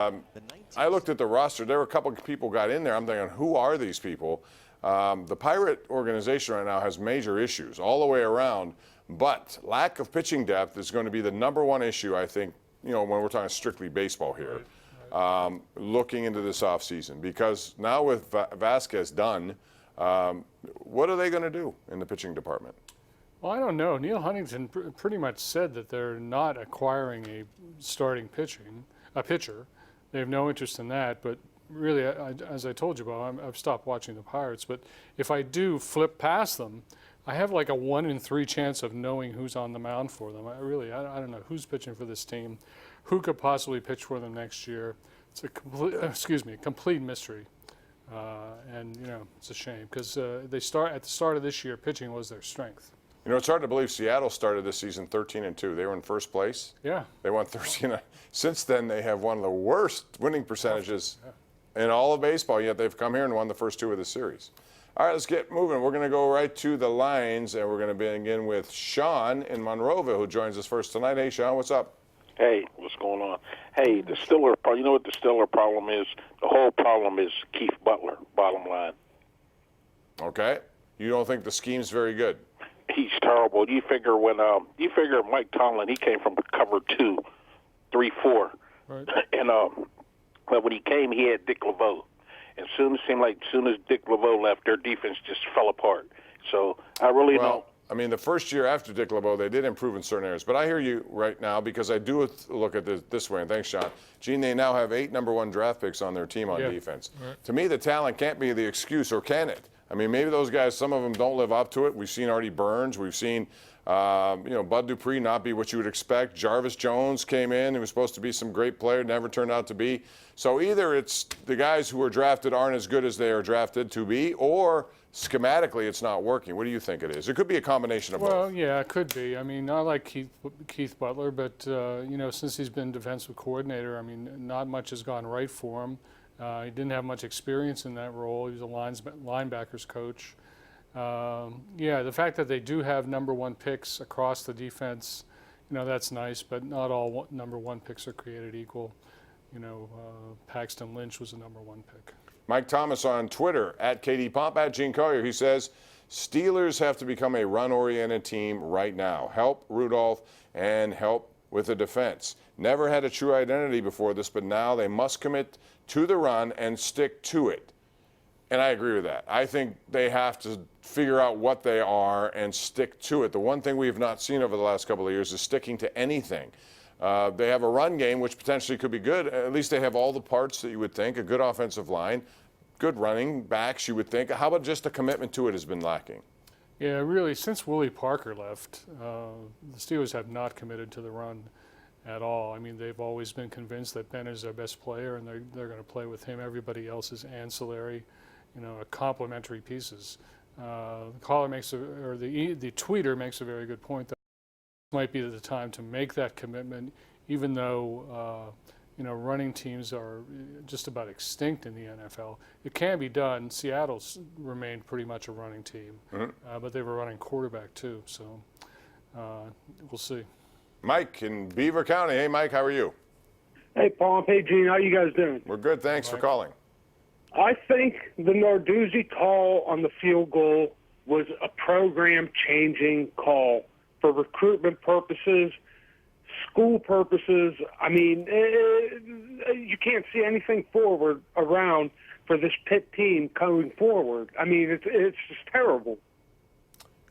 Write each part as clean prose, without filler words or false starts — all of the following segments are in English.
I looked at the roster. There were a couple of people got in there. I'm thinking, who are these people? The Pirate organization right now has major issues all the way around, but lack of pitching depth is going to be the #1 issue, I think, when we're talking strictly baseball here, looking into this offseason. Because now with Vasquez done, what are they going to do in the pitching department? Well, I don't know. Neil Huntington pretty much said that they're not acquiring a starting pitcher. They have no interest in that, but really, as I told you, Bob, I've stopped watching the Pirates. But if I do flip past them, I have like a 1 in 3 chance of knowing who's on the mound for them. I don't know who's pitching for this team, who could possibly pitch for them next year. It's a complete mystery, and it's a shame because at the start of this year, pitching was their strength. It's hard to believe Seattle started this season 13-2. They were in first place. Yeah. They won 13. Since then, they have one of the worst winning percentages in all of baseball, yet they've come here and won the first 2 of the series. All right, let's get moving. We're going to go right to the lines, and we're going to begin with Sean in Monroeville, who joins us first tonight. Hey, Sean, what's up? Hey, what's going on? Hey, the Stiller, you know what the Stiller problem is? The whole problem is Keith Butler, bottom line. Okay. You don't think the scheme's very good? He's terrible. You figure Mike Tomlin, he came from cover 2, 3, 4. Right. And but when he came, he had Dick LeVeaux. And it seemed like as soon as Dick LeVeaux left, their defense just fell apart. So I really don't. I mean, the first year after Dick LeVeaux, they did improve in certain areas. But I hear you right now because I do look at this way, and thanks, Sean. Gene, they now have 8 #1 draft picks on their team on defense. Right. To me, the talent can't be the excuse, or can it? I mean, maybe those guys, some of them don't live up to it. We've seen Artie Burns. We've seen, Bud Dupree not be what you would expect. Jarvis Jones came in. He was supposed to be some great player, never turned out to be. So either it's the guys who were drafted aren't as good as they are drafted to be, or schematically it's not working. What do you think it is? It could be a combination of both. Well, yeah, it could be. I mean, I like Keith Butler, but, since he's been defensive coordinator, I mean, not much has gone right for him. He didn't have much experience in that role. He was a linebackers coach. The fact that they do have #1 picks across the defense, that's nice, but not all #1 picks are created equal. Paxton Lynch was a #1 pick. Mike Thomas on Twitter, at KD Pomp, at Gene Collier, he says, Steelers have to become a run-oriented team right now. Help Rudolph and help with the defense. Never had a true identity before this, but now they must commit to the run and stick to it. And I agree with that. I think they have to figure out what they are and stick to it. The one thing we have not seen over the last couple of years is sticking to anything. They have a run game, which potentially could be good. At least they have all the parts that you would think, a good offensive line, good running backs, you would think. How about just a commitment to it has been lacking? Yeah, really, since Willie Parker left, the Steelers have not committed to the run at all. I mean, they've always been convinced that Ben is their best player, and they're going to play with him. Everybody else is ancillary, complementary pieces. The tweeter makes a very good point that this might be the time to make that commitment, even though running teams are just about extinct in the NFL. It can be done. Seattle's remained pretty much a running team, but they were running quarterback too. So we'll see. Mike in Beaver County. Hey, Mike, how are you? Hey, Pomp. Hey, Gene. How you guys doing? We're good. Thanks for calling. I think the Narduzzi call on the field goal was a program-changing call for recruitment purposes, school purposes. I mean, you can't see anything forward around for this Pitt team going forward. I mean, it's just terrible.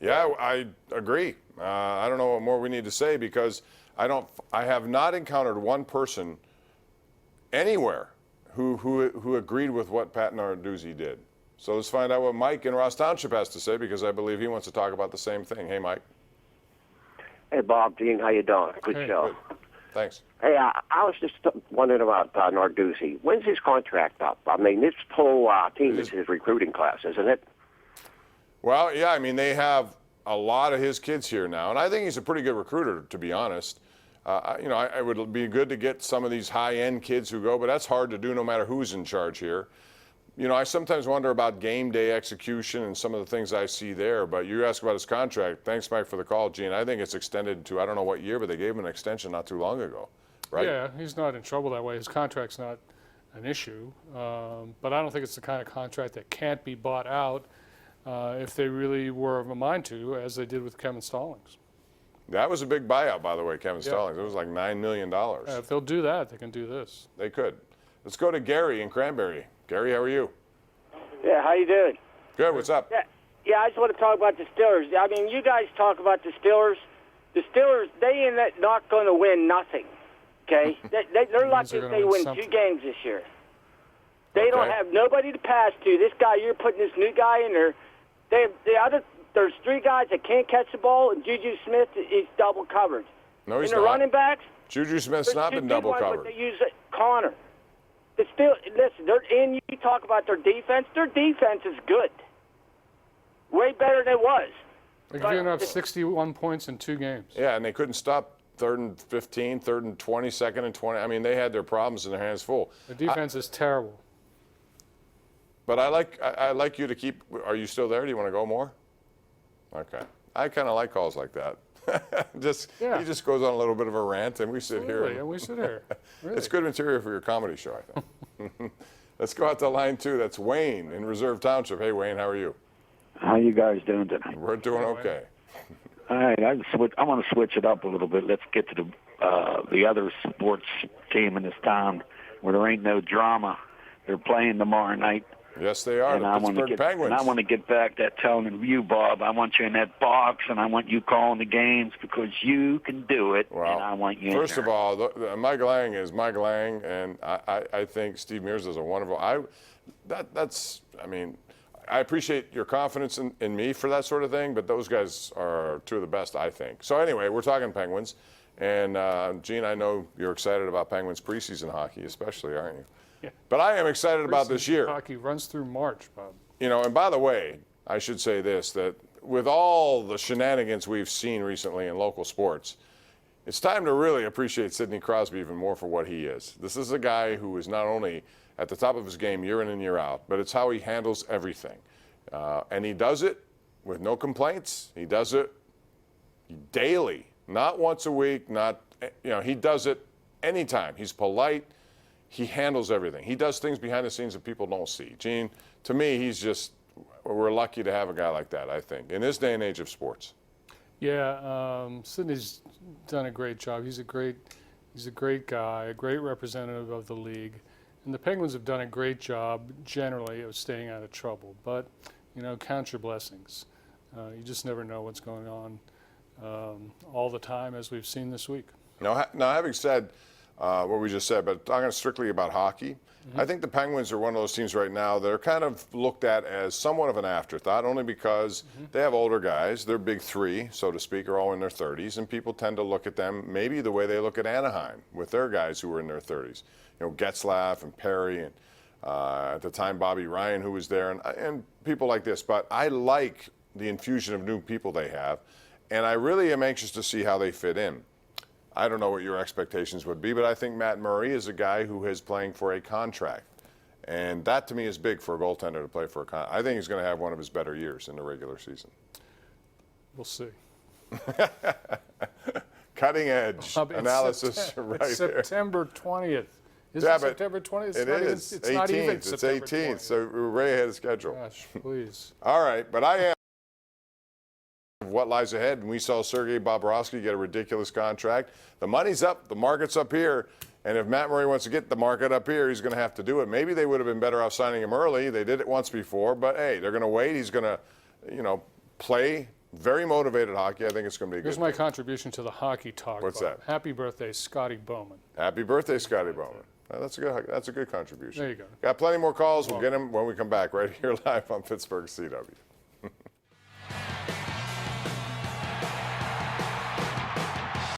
Yeah, I agree. I don't know what more we need to say because I have not encountered one person anywhere who agreed with what Pat Narduzzi did. So let's find out what Mike in Ross Township has to say because I believe he wants to talk about the same thing. Hey, Mike. Hey, Bob, Gene, how you doing? Good show. Good. Thanks. Hey, I was just wondering about Narduzzi. When's his contract up? I mean, this whole team is his recruiting class, isn't it? Well, yeah, I mean, they have a lot of his kids here now, and I think he's a pretty good recruiter, to be honest. It would be good to get some of these high-end kids who go, but that's hard to do no matter who's in charge here. I sometimes wonder about game day execution and some of the things I see there, but you asked about his contract. Thanks, Mike, for the call, Gene. I think it's extended to, I don't know what year, but they gave him an extension not too long ago. right? Yeah, he's not in trouble that way. His contract's not an issue. But I don't think it's the kind of contract that can't be bought out if they really were of a mind to, as they did with Kevin Stallings. That was a big buyout, by the way, Kevin Stallings. It was like $9 million. If they'll do that, they can do this. They could. Let's go to Gary in Cranberry. Gary, how are you? Yeah, how you doing? Good, what's up? Yeah, I just want to talk about the Steelers. I mean, you guys talk about the Steelers. The Steelers, they ain't not going to win nothing, okay? They're lucky if they win 2 games this year. They don't have nobody to pass to. This guy, you're putting this new guy in there. There's 3 guys that can't catch the ball, and Juju Smith is double covered. No, he's not. not. Running backs, Juju Smith's not been double covered. But they use Connor. Listen, you talk about their defense. Their defense is good. Way better than it was. They've given up 61 points in 2 games. Yeah, and they couldn't stop 3rd and 15, 3rd and 20, 2nd and 20. I mean, they had their problems and their hands full. The defense is terrible. But I like you to keep. Are you still there? Do you want to go more? Okay. I kind of like calls like that. He just goes on a little bit of a rant, and we sit here. And we sit here. Really. It's good material for your comedy show, I think. Let's go out to line 2. That's Wayne in Reserve Township. Hey, Wayne, how are you? How you guys doing tonight? We're doing okay. All right, I want to switch it up a little bit. Let's get to the other sports team in this town where there ain't no drama. They're playing tomorrow night. Yes, they are. And The Pittsburgh Penguins. And I want to get back that telling you, Bob. I want you in that box, and I want you calling the games because you can do it. Well, and I want you. First of all, Mike Lang is Mike Lang, and I think Steve Mears is a wonderful. I appreciate your confidence in me for that sort of thing, but those guys are 2 of the best, I think. So anyway, we're talking Penguins, and Gene, I know you're excited about Penguins preseason hockey, especially, aren't you? Yeah. But I am excited about this year. Hockey runs through March, Bob. You know, and by the way, I should say this, that with all the shenanigans we've seen recently in local sports, it's time to really appreciate Sidney Crosby even more for what he is. This is a guy who is not only at the top of his game year in and year out, but it's how he handles everything. And he does it with no complaints. He does it daily, not once a week, he does it anytime. He's polite. He handles everything. He does things behind the scenes that people don't see. Gene, to me, we're lucky to have a guy like that, I think, in this day and age of sports. Yeah, Sidney's done a great job. He's a great guy, a great representative of the league. And the Penguins have done a great job generally of staying out of trouble. But, count your blessings. You just never know what's going on all the time, as we've seen this week. Now having said what we just said, but talking strictly about hockey, I think the Penguins are one of those teams right now that are kind of looked at as somewhat of an afterthought, only because they have older guys. Their big 3, so to speak, are all in their 30s, and people tend to look at them maybe the way they look at Anaheim with their guys who are in their 30s. Getzlaff and Perry, and at the time Bobby Ryan, who was there, and people like this. But I like the infusion of new people they have, and I really am anxious to see how they fit in. I don't know what your expectations would be, but I think Matt Murray is a guy who is playing for a contract. And that, to me, is big for a goaltender to play for a contract. I think he's going to have one of his better years in the regular season. We'll see. Cutting edge analysis right it's here. September 20th. Is Yeah, it but September 20th? It is. It's not even It's September 18th, 20th. so we're way ahead of schedule. Gosh, please. All right, but I am what lies ahead, and we saw Sergei Bobrovsky get a ridiculous contract. The money's up, the market's up here, and if Matt Murray wants to get the market up here, he's going to have to do it. Maybe they would have been better off signing him early. They did it once before, but hey, they're going to wait. He's going to, play very motivated hockey. I think it's going to be a good Here's my contribution to the hockey talk. What's Bob. that? Happy birthday, Scotty Bowman. Happy birthday, Scotty Bowman. That's a good contribution. There you go. Got plenty more calls. We'll get them when we come back right here live on Pittsburgh CW.